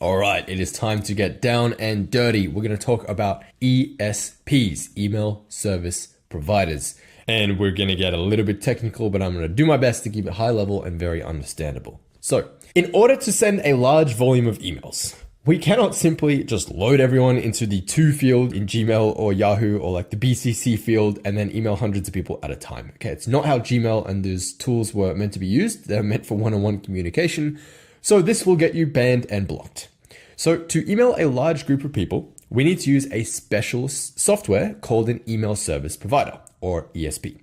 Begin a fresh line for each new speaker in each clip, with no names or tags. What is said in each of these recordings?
All right, it is time to get down and dirty. We're going to talk about ESPs, email service providers. And we're going to get a little bit technical, but I'm going to do my best to keep it high level and very understandable. So, in order to send a large volume of emails, we cannot simply just load everyone into the to field in Gmail or Yahoo or like the BCC field and then email hundreds of people at a time. Okay, it's not how Gmail and those tools were meant to be used. They're meant for one-on-one communication. So this will get you banned and blocked. So to email a large group of people, we need to use a special software called an email service provider, or ESP.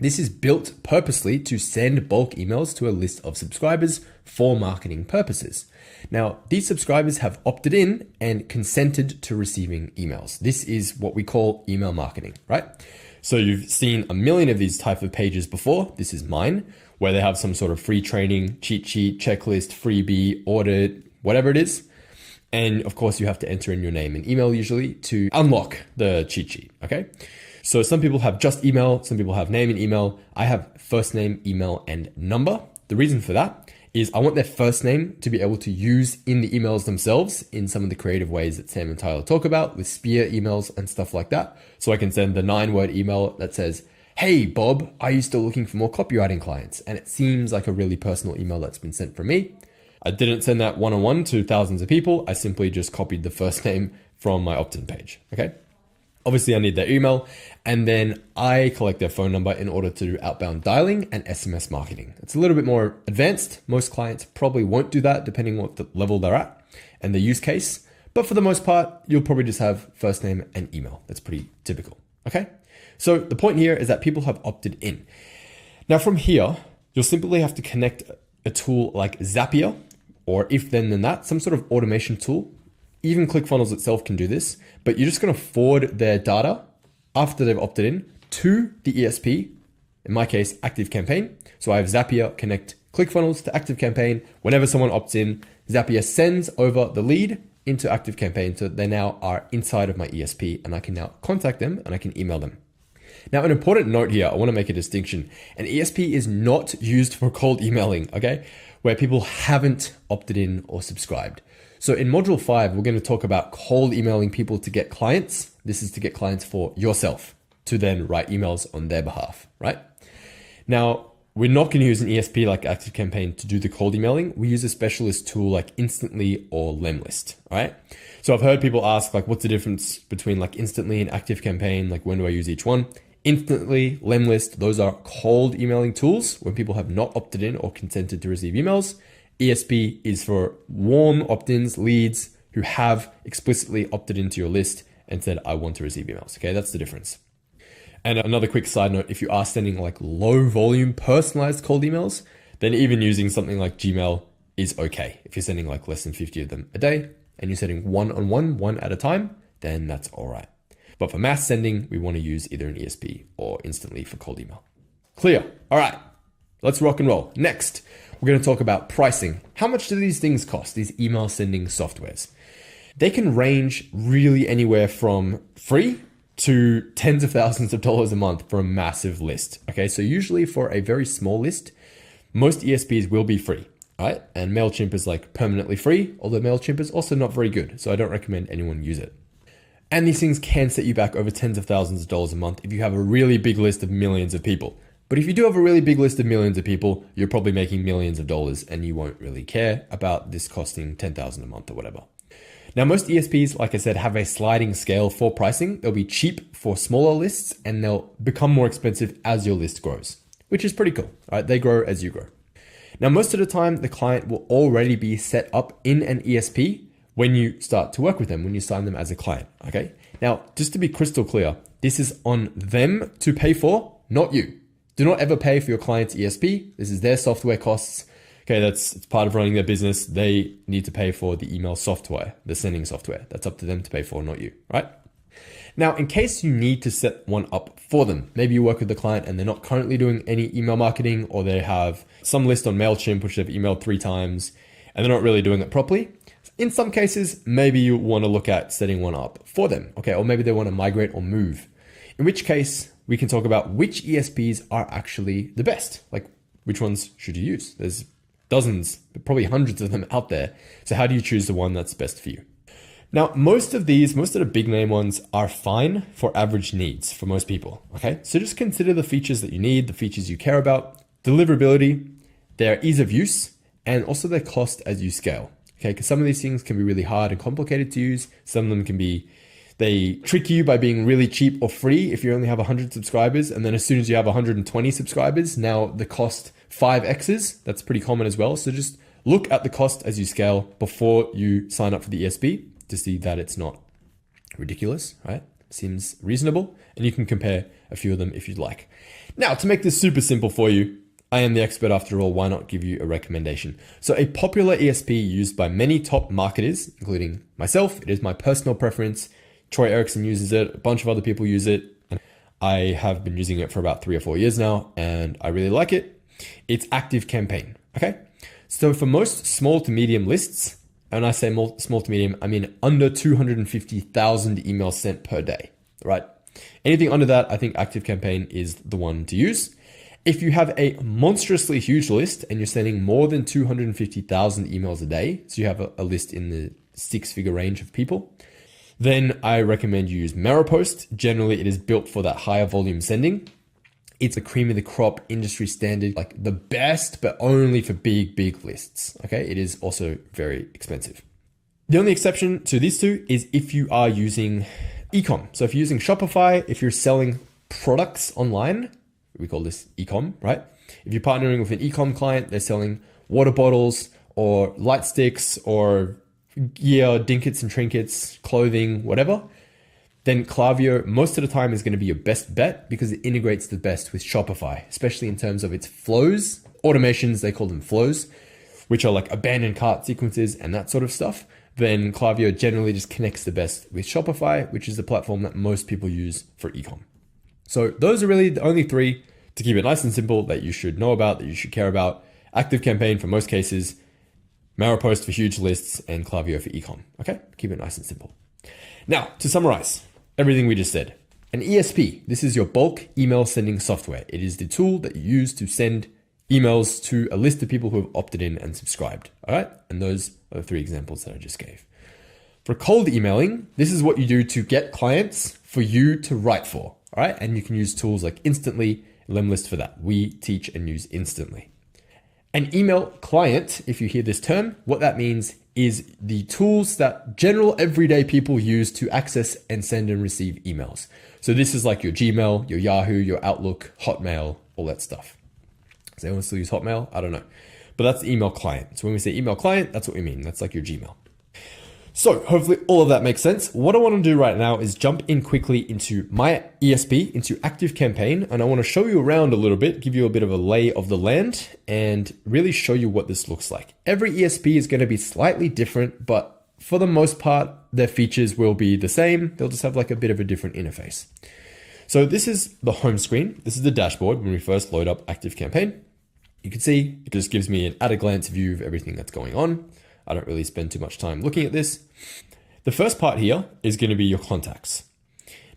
This is built purposely to send bulk emails to a list of subscribers for marketing purposes. Now, these subscribers have opted in and consented to receiving emails. This is what we call email marketing, right? So you've seen a million of these type of pages before. This is mine, where they have some sort of free training, cheat sheet, checklist, freebie, audit, whatever it is. And of course, you have to enter in your name and email usually to unlock the cheat sheet, okay? So some people have just email, some people have name and email. I have first name, email, and number. The reason for that is I want their first name to be able to use in the emails themselves in some of the creative ways that Sam and Tyler talk about with spear emails and stuff like that. So I can send the 9-word email that says, "Hey, Bob, are you still looking for more copywriting clients?" And it seems like a really personal email that's been sent from me. I didn't send that one-on-one to thousands of people. I simply just copied the first name from my opt-in page, okay? Obviously, I need their email, and then I collect their phone number in order to do outbound dialing and SMS marketing. It's a little bit more advanced. Most clients probably won't do that depending on what the level they're at and the use case. But for the most part, you'll probably just have first name and email. That's pretty typical, okay? So the point here is that people have opted in. Now from here, you'll simply have to connect a tool like Zapier, or if then that, some sort of automation tool. Even ClickFunnels itself can do this, but you're just going to forward their data after they've opted in to the ESP, in my case, ActiveCampaign. So I have Zapier connect ClickFunnels to ActiveCampaign. Whenever someone opts in, Zapier sends over the lead into ActiveCampaign, so they now are inside of my ESP, and I can now contact them and I can email them. Now, an important note here, I want to make a distinction. An ESP is not used for cold emailing, okay? Where people haven't opted in or subscribed. So in module 5, we're going to talk about cold emailing people to get clients. This is to get clients for yourself to then write emails on their behalf, right? Now, we're not going to use an ESP like ActiveCampaign to do the cold emailing. We use a specialist tool like Instantly or Lemlist, right? So I've heard people ask like, what's the difference between like Instantly and ActiveCampaign? Like when do I use each one? Instantly, Lemlist, those are cold emailing tools when people have not opted in or consented to receive emails. ESP is for warm opt-ins, leads who have explicitly opted into your list and said, I want to receive emails. Okay, that's the difference. And another quick side note, if you are sending like low volume personalized cold emails, then even using something like Gmail is okay. If you're sending like less than 50 of them a day and you're sending one at a time, then that's all right. But for mass sending, we want to use either an ESP or Instantly for cold email. Clear. All right, let's rock and roll. Next, we're going to talk about pricing. How much do these things cost, these email sending softwares? They can range really anywhere from free to tens of thousands of dollars a month for a massive list. Okay, so usually for a very small list, most ESPs will be free, right? And MailChimp is like permanently free, although MailChimp is also not very good. So I don't recommend anyone use it. And these things can set you back over tens of thousands of dollars a month if you have a really big list of millions of people. But if you do have a really big list of millions of people, you're probably making millions of dollars and you won't really care about this costing $10,000 a month or whatever. Now, most ESPs, like I said, have a sliding scale for pricing. They'll be cheap for smaller lists and they'll become more expensive as your list grows, which is pretty cool, right? They grow as you grow. Now, most of the time, the client will already be set up in an ESP when you start to work with them, when you sign them as a client, okay? Now, just to be crystal clear, this is on them to pay for, not you. Do not ever pay for your client's ESP. This is their software costs. Okay, it's part of running their business. They need to pay for the email software, the sending software. That's up to them to pay for, not you, right? Now, in case you need to set one up for them, maybe you work with the client and they're not currently doing any email marketing, or they have some list on MailChimp, which they've emailed 3 times, and they're not really doing it properly. In some cases, maybe you want to look at setting one up for them, okay? Or maybe they want to migrate or move, in which case we can talk about which ESPs are actually the best. Like, which ones should you use? There's dozens, probably hundreds of them out there. So how do you choose the one that's best for you? Now, most of the big name ones are fine for average needs for most people, okay? So just consider the features that you need, the features you care about, deliverability, their ease of use, and also their cost as you scale, okay? Because some of these things can be really hard and complicated to use. Some of them they trick you by being really cheap or free if you only have 100 subscribers. And then as soon as you have 120 subscribers, now the cost 5x's. That's pretty common as well. So just look at the cost as you scale before you sign up for the ESP to see that it's not ridiculous, right? Seems reasonable. And you can compare a few of them if you'd like. Now, to make this super simple for you, I am the expert after all, why not give you a recommendation? So a popular ESP used by many top marketers, including myself, it is my personal preference. Troy Erickson uses it, a bunch of other people use it. I have been using it for about 3 or 4 years now, and I really like it. It's ActiveCampaign, okay? So for most small to medium lists, and I say small to medium, I mean under 250,000 emails sent per day, right? Anything under that, I think ActiveCampaign is the one to use. If you have a monstrously huge list and you're sending more than 250,000 emails a day, so you have a list in the 6-figure range of people, then I recommend you use MailerPost. Generally, it is built for that higher volume sending. It's the cream of the crop industry standard, like the best, but only for big lists. Okay. It is also very expensive. The only exception to these two is if you are using ecom. So if you're using Shopify, if you're selling products online, we call this ecom, right? If you're partnering with an ecom client, they're selling water bottles or light sticks or gear, dinkets and trinkets, clothing, whatever, then Klaviyo most of the time is going to be your best bet because it integrates the best with Shopify, especially in terms of its flows, automations, they call them flows, which are like abandoned cart sequences and that sort of stuff. Then Klaviyo generally just connects the best with Shopify, which is the platform that most people use for ecom. So those are really the only 3 to keep it nice and simple that you should know about, that you should care about. ActiveCampaign for most cases, MailerPost for huge lists, and Klaviyo for ecom. Okay, keep it nice and simple. Now, to summarize everything we just said, an ESP, this is your bulk email sending software. It is the tool that you use to send emails to a list of people who have opted in and subscribed. All right, and those are the 3 examples that I just gave. For cold emailing, this is what you do to get clients for you to write for. All right, and you can use tools like Instantly, Lemlist for that. We teach and use Instantly. An email client, if you hear this term, what that means is the tools that general everyday people use to access and send and receive emails. So this is like your Gmail, your Yahoo, your Outlook, Hotmail, all that stuff. Does anyone still use Hotmail? I don't know. But that's the email client. So when we say email client, that's what we mean. That's like your Gmail. So hopefully all of that makes sense. What I want to do right now is jump in quickly into my ESP, into ActiveCampaign, and I want to show you around a little bit, give you a bit of a lay of the land, and really show you what this looks like. Every ESP is going to be slightly different, but for the most part, their features will be the same. They'll just have like a bit of a different interface. So this is the home screen. This is the dashboard when we first load up ActiveCampaign. You can see it just gives me an at a glance view of everything that's going on. I don't really spend too much time looking at this. The first part here is going to be your contacts.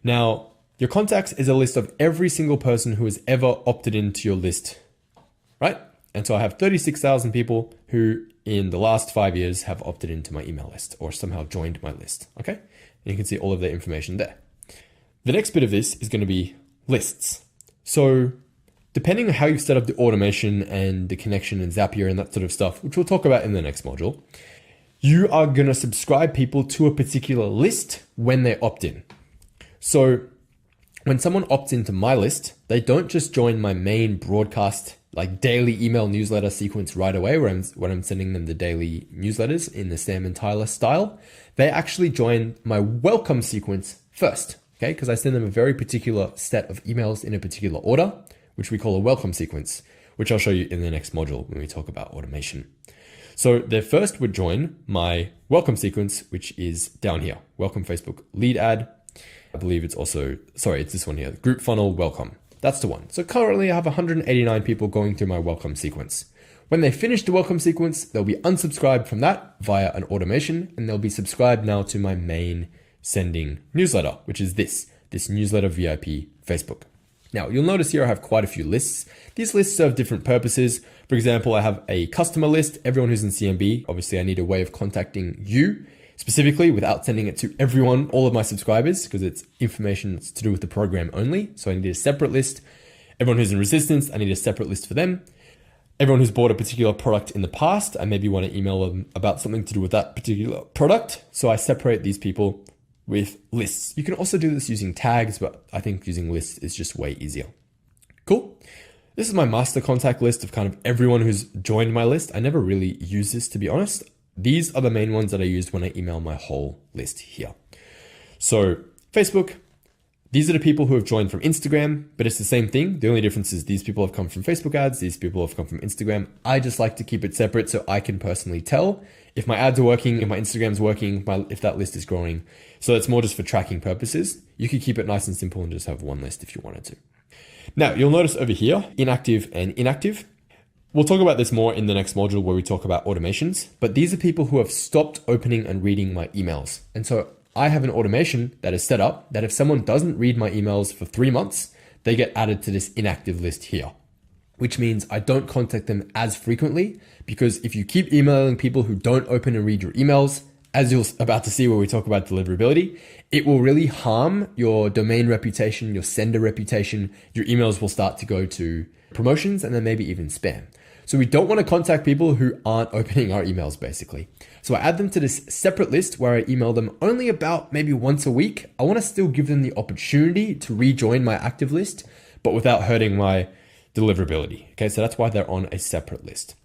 Now, your contacts is a list of every single person who has ever opted into your list, right? And so I have 36,000 people who in the last 5 years have opted into my email list or somehow joined my list, okay? And you can see all of their information there. The next bit of this is going to be lists. So depending on how you've set up the automation and the connection and Zapier and that sort of stuff, which we'll talk about in the next module, you are going to subscribe people to a particular list when they opt in. So when someone opts into my list, they don't just join my main broadcast, like daily email newsletter sequence right away when I'm sending them the daily newsletters in the Sam and Tyler style. They actually join my welcome sequence first, okay? Because I send them a very particular set of emails in a particular order, which we call a welcome sequence, which I'll show you in the next module when we talk about automation. So they first would join my welcome sequence, which is down here, welcome Facebook lead ad. I believe it's also, it's this one here, group funnel welcome. That's the one. So currently I have 189 people going through my welcome sequence. When they finish the welcome sequence, they'll be unsubscribed from that via an automation, and they'll be subscribed now to my main sending newsletter, which is this newsletter VIP Facebook. Now, you'll notice here I have quite a few lists. These lists serve different purposes. For example, I have a customer list, everyone who's in CMB. Obviously, I need a way of contacting you specifically without sending it to everyone, all of my subscribers, because it's information that's to do with the program only. So I need a separate list. Everyone who's in resistance, I need a separate list for them. Everyone who's bought a particular product in the past, I maybe want to email them about something to do with that particular product. So I separate these people with lists. You can also do this using tags, but I think using lists is just way easier. Cool. This is my master contact list of kind of everyone who's joined my list. I never really use this, to be honest. These are the main ones that I used when I email my whole list here. So Facebook, these are the people who have joined from Instagram, but it's the same thing. The only difference is these people have come from Facebook ads. These people have come from Instagram. I just like to keep it separate so I can personally tell if my ads are working, if my Instagram's working, if that list is growing. So it's more just for tracking purposes. You could keep it nice and simple and just have one list if you wanted to. Now, you'll notice over here, inactive and inactive. We'll talk about this more in the next module where we talk about automations, but these are people who have stopped opening and reading my emails. And so I have an automation that is set up that if someone doesn't read my emails for 3 months, they get added to this inactive list here, which means I don't contact them as frequently, because if you keep emailing people who don't open and read your emails, as you're about to see where we talk about deliverability, it will really harm your domain reputation, your sender reputation. Your emails will start to go to promotions and then maybe even spam. So we don't want to contact people who aren't opening our emails, basically. So I add them to this separate list where I email them only about maybe once a week. I want to still give them the opportunity to rejoin my active list, but without hurting my deliverability. Okay, so that's why they're on a separate list.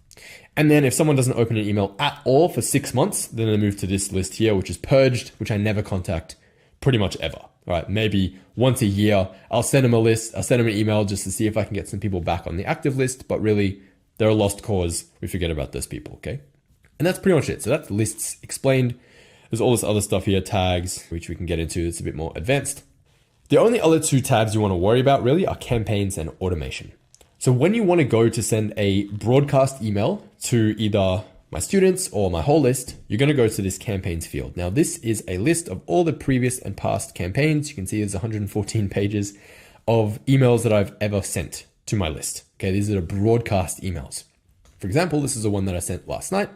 And then if someone doesn't open an email at all for 6 months, then they move to this list here, which is purged, which I never contact pretty much ever. All right, maybe once a year, I'll send them a list, I'll send them an email just to see if I can get some people back on the active list, but really they're a lost cause. We forget about those people, okay? And that's pretty much it. So that's lists explained. There's all this other stuff here, tags, which we can get into. It's a bit more advanced. The only other two tabs you want to worry about really are campaigns and automation. So when you want to go to send a broadcast email to either my students or my whole list, you're going to go to this campaigns field. Now, this is a list of all the previous and past campaigns. You can see there's 114 pages of emails that I've ever sent to my list. Okay, these are the broadcast emails. For example, this is the one that I sent last night.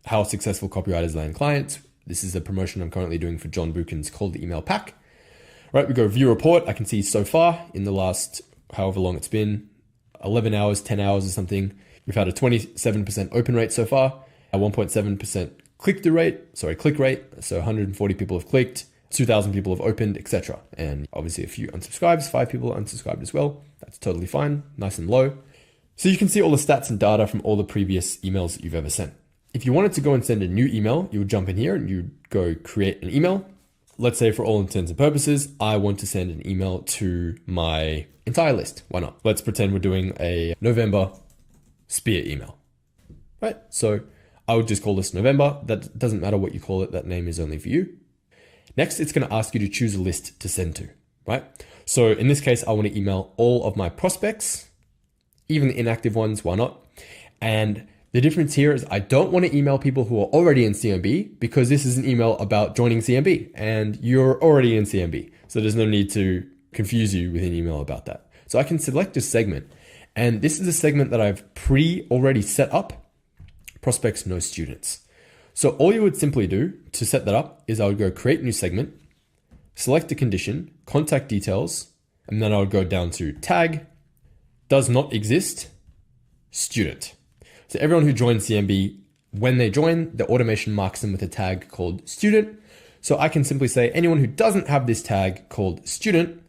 How successful copywriters land clients. This is a promotion I'm currently doing for John Buchan's cold email pack. Right, we go view report. I can see so far in the last however long it's been, 11 hours, 10 hours or something, we've had a 27% open rate so far, a 1.7% click rate. So 140 people have clicked, 2,000 people have opened, etc. And obviously a few unsubscribes, 5 people are unsubscribed as well. That's totally fine, nice and low. So you can see all the stats and data from all the previous emails that you've ever sent. If you wanted to go and send a new email, you would jump in here and you go create an email. Let's say for all intents and purposes, I want to send an email to my entire list. Why not? Let's pretend we're doing a November spear email, right? So I would just call this November. That doesn't matter what you call it. That name is only for you. Next, it's going to ask you to choose a list to send to, right? So in this case, I want to email all of my prospects, even the inactive ones. Why not? And the difference here is I don't want to email people who are already in CMB, because this is an email about joining CMB and you're already in CMB. So there's no need to confuse you with an email about that. So I can select a segment, and this is a segment that I've already set up, prospects, no students. So all you would simply do to set that up is I would go create new segment, select a condition, contact details, and then I would go down to tag, does not exist, student. So everyone who joins CMB, when they join, the automation marks them with a tag called student. So I can simply say anyone who doesn't have this tag called student,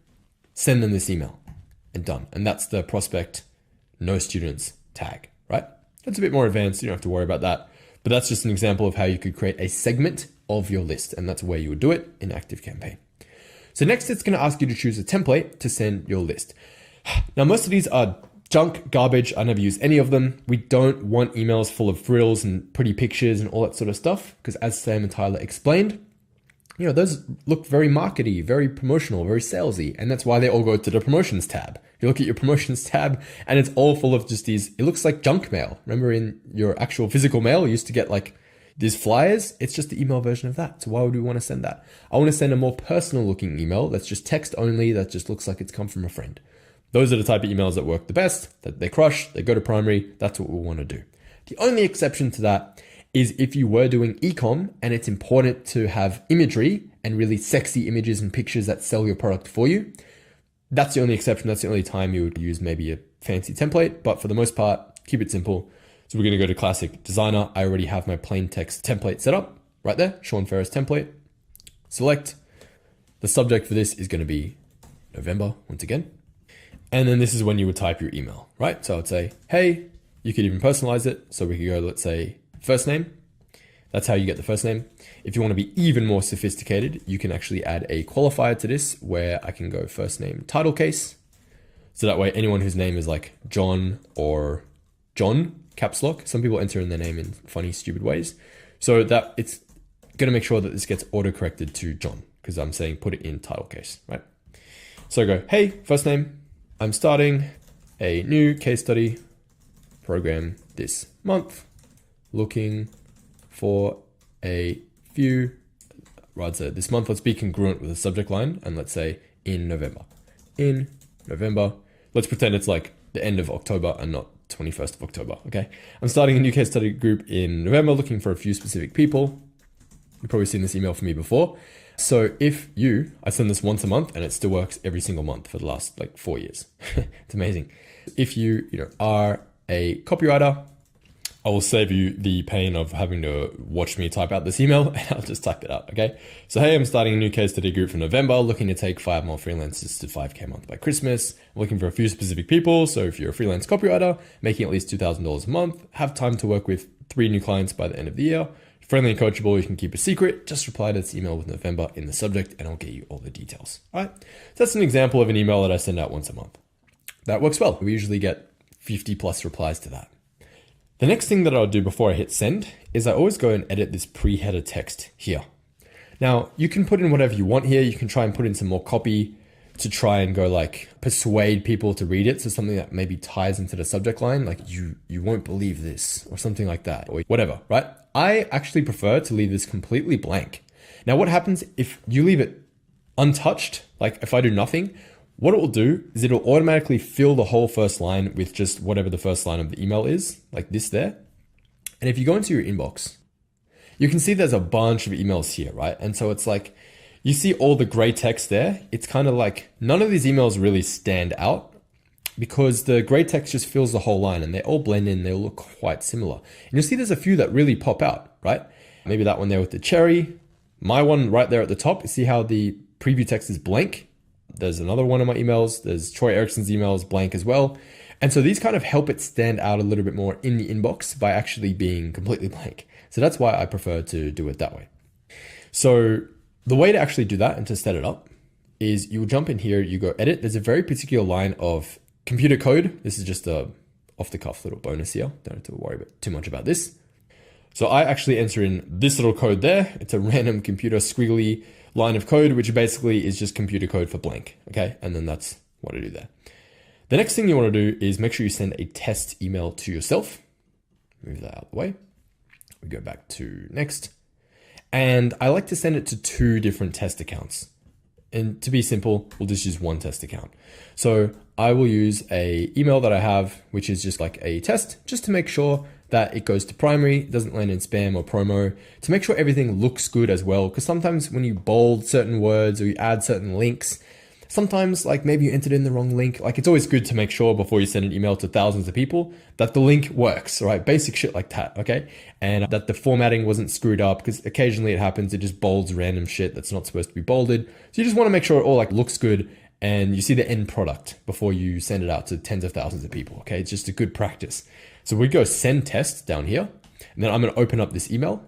send them this email, and done. And that's the prospect no students tag, right? That's a bit more advanced. You don't have to worry about that. But that's just an example of how you could create a segment of your list. And that's where you would do it in ActiveCampaign. So next, it's going to ask you to choose a template to send your list. Now, most of these are junk, garbage. I never use any of them. We don't want emails full of frills and pretty pictures and all that sort of stuff, because as Sam and Tyler explained, those look very markety, very promotional, very salesy. And that's why they all go to the promotions tab. You look at your promotions tab and it's all full of just these, it looks like junk mail. Remember in your actual physical mail, you used to get like these flyers. It's just the email version of that. So why would we want to send that? I want to send a more personal looking email that's just text only, that just looks like it's come from a friend. Those are the type of emails that work the best, that they crush, they go to primary. That's what we want to do. The only exception to that is if you were doing ecom and it's important to have imagery and really sexy images and pictures that sell your product for you. That's the only exception. That's the only time you would use maybe a fancy template, but for the most part, keep it simple. So we're going to go to classic designer. I already have my plain text template set up right there. Sean Ferris template. Select. The subject for this is going to be November once again. And then this is when you would type your email, right? So I'd say, hey, you could even personalize it. So we could go, let's say first name. That's how you get the first name. If you want to be even more sophisticated, you can actually add a qualifier to this where I can go first name title case. So that way anyone whose name is like John or John, caps lock. Some people enter in their name in funny, stupid ways. So that it's going to make sure that this gets auto-corrected to John because I'm saying put it in title case, right? So I go, hey, first name. I'm starting a new case study program this month, looking for a few, rather this month, let's be congruent with the subject line and let's say in November. In November, let's pretend it's like the end of October and not 21st of October, okay? I'm starting a new case study group in November, looking for a few specific people. You've probably seen this email from me before. So if I send this once a month and it still works every single month for the last like 4 years. It's amazing. If you are a copywriter, I will save you the pain of having to watch me type out this email and I'll just type it out, okay? So hey, I'm starting a new case study group for November, looking to take 5 more freelancers to 5K a month by Christmas. I'm looking for a few specific people. So if you're a freelance copywriter, making at least $2,000 a month, have time to work with 3 new clients by the end of the year, friendly and coachable, you can keep a secret, just reply to this email with November in the subject and I'll get you all the details, all right? So that's an example of an email that I send out once a month. That works well. We usually get 50 plus replies to that. The next thing that I'll do before I hit send is I always go and edit this pre-header text here. Now you can put in whatever you want here. You can try and put in some more copy to try and go like persuade people to read it. So something that maybe ties into the subject line, like you won't believe this or something like that or whatever, right? I actually prefer to leave this completely blank. Now what happens if you leave it untouched? Like if I do nothing, what it will do is it'll automatically fill the whole first line with just whatever the first line of the email is, like this there. And if you go into your inbox, you can see there's a bunch of emails here, right? And so it's like, you see all the gray text there. It's kind of like none of these emails really stand out because the gray text just fills the whole line and they all blend in. They all look quite similar. And you'll see there's a few that really pop out, right? Maybe that one there with the cherry. My one right there at the top, you see how the preview text is blank? There's another one of my emails. There's Troy Erickson's emails blank as well. And so these kind of help it stand out a little bit more in the inbox by actually being completely blank. So that's why I prefer to do it that way. So the way to actually do that and to set it up is you will jump in here, you go edit. There's a very particular line of computer code. This is just a off the cuff little bonus here. Don't have to worry too much about this. So I actually enter in this little code there. It's a random computer squiggly line of code, which basically is just computer code for blank. Okay. And then that's what I do there. The next thing you want to do is make sure you send a test email to yourself. Move that out of the way. We go back to next. And I like to send it to 2 different test accounts. And to be simple, we'll just use one test account. So I will use a email that I have, which is just like a test, just to make sure that it goes to primary, doesn't land in spam or promo, to make sure everything looks good as well. Because sometimes when you bold certain words or you add certain links, sometimes like maybe you entered in the wrong link. Like it's always good to make sure before you send an email to thousands of people that the link works, right? Basic shit like that, okay? And that the formatting wasn't screwed up because occasionally it happens. It just bolds random shit that's not supposed to be bolded. So you just want to make sure it all like looks good and you see the end product before you send it out to tens of thousands of people, okay? It's just a good practice. So we go send test down here, and then I'm going to open up this email.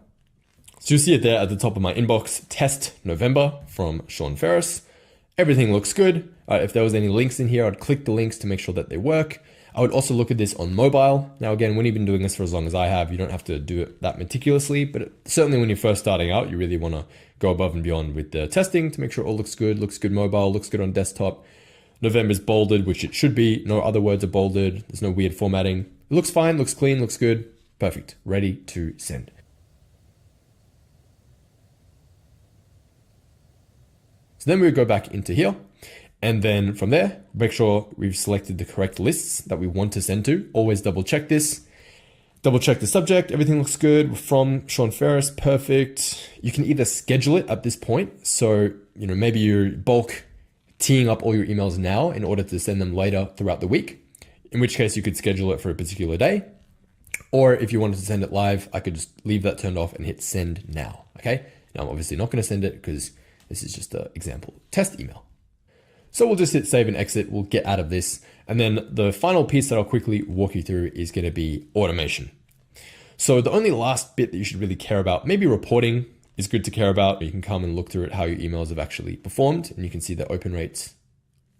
So you'll see it there at the top of my inbox, test November from Sean Ferris. Everything looks good. If there was any links in here, I'd click the links to make sure that they work. I would also look at this on mobile. Now, again, when you've been doing this for as long as I have, you don't have to do it that meticulously, but certainly when you're first starting out, you really want to go above and beyond with the testing to make sure it all looks good mobile, looks good on desktop. November's bolded, which it should be. No other words are bolded. There's no weird formatting. It looks fine, looks clean, looks good. Perfect. Ready to send. So then we would go back into here And then from there, make sure we've selected the correct lists that we want to send to. Always double check this. Double check the subject. Everything looks good. From Sean Ferris. Perfect. You can either schedule it at this point. So, maybe you're bulk teeing up all your emails now in order to send them later throughout the week, in which case you could schedule it for a particular day. Or if you wanted to send it live, I could just leave that turned off and hit send now. Okay. Now I'm obviously not going to send it because this is just an example test email. So we'll just hit save and exit. We'll get out of this. And then the final piece that I'll quickly walk you through is going to be automation. So the only last bit that you should really care about, maybe reporting is good to care about. You can come and look through it, how your emails have actually performed, and you can see the open rates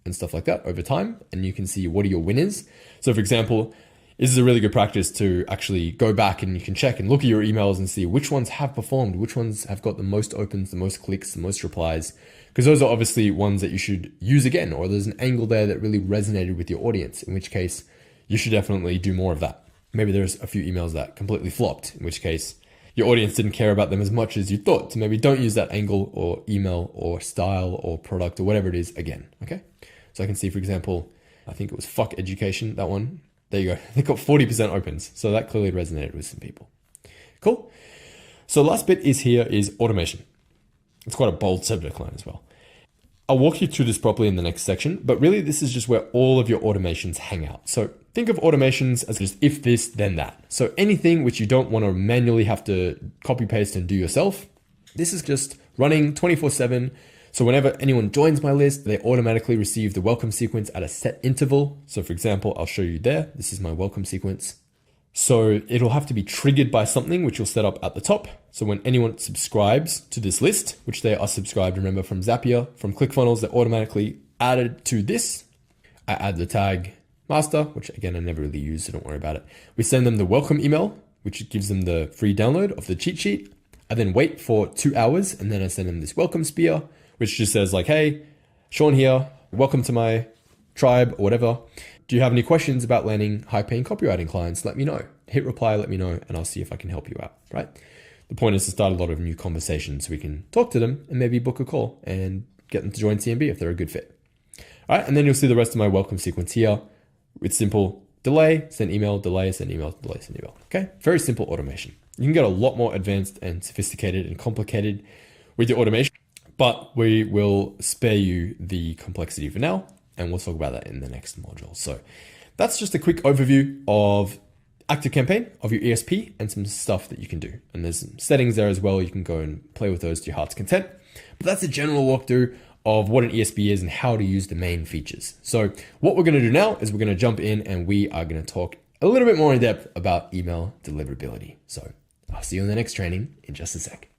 and stuff like that over time. And you can see what are your winners. So for example, this is a really good practice to actually go back and you can check and look at your emails and see which ones have performed, which ones have got the most opens, the most clicks, the most replies, because those are obviously ones that you should use again, or there's an angle there that really resonated with your audience, in which case you should definitely do more of that. Maybe there's a few emails that completely flopped, in which case your audience didn't care about them as much as you thought. So maybe don't use that angle or email or style or product or whatever it is again. Okay. So I can see, for example, I think it was fuck education, that one. There you go. They got 40% opens. So that clearly resonated with some people. Cool. So the last bit is automation. It's quite a bold subject line as well. I'll walk you through this properly in the next section, but really this is just where all of your automations hang out. So think of automations as just if this, then that. So anything which you don't want to manually have to copy paste and do yourself, this is just running 24/7. So whenever anyone joins my list, they automatically receive the welcome sequence at a set interval. So for example, I'll show you there. This is my welcome sequence. So it'll have to be triggered by something which you'll set up at the top. So when anyone subscribes to this list, which they are subscribed, remember from Zapier, from ClickFunnels, they're automatically added to this. I add the tag master, which again, I never really use, so don't worry about it. We send them the welcome email, which gives them the free download of the cheat sheet. I then wait for 2 hours and then I send them this welcome spear, which just says like, hey, Sean here, welcome to my tribe or whatever. Do you have any questions about landing high-paying copywriting clients? Let me know. Hit reply, let me know, and I'll see if I can help you out, right? The point is to start a lot of new conversations so we can talk to them and maybe book a call and get them to join CMB if they're a good fit. All right, and then you'll see the rest of my welcome sequence here with simple delay, send email, delay, send email, delay, send email. Okay, very simple automation. You can get a lot more advanced and sophisticated and complicated with your automation, but we will spare you the complexity for now, and we'll talk about that in the next module. So that's just a quick overview of ActiveCampaign, of your ESP, and some stuff that you can do. And there's some settings there as well. You can go and play with those to your heart's content. But that's a general walkthrough of what an ESP is and how to use the main features. So what we're going to do now is we're going to jump in and we are going to talk a little bit more in depth about email deliverability. So I'll see you in the next training in just a sec.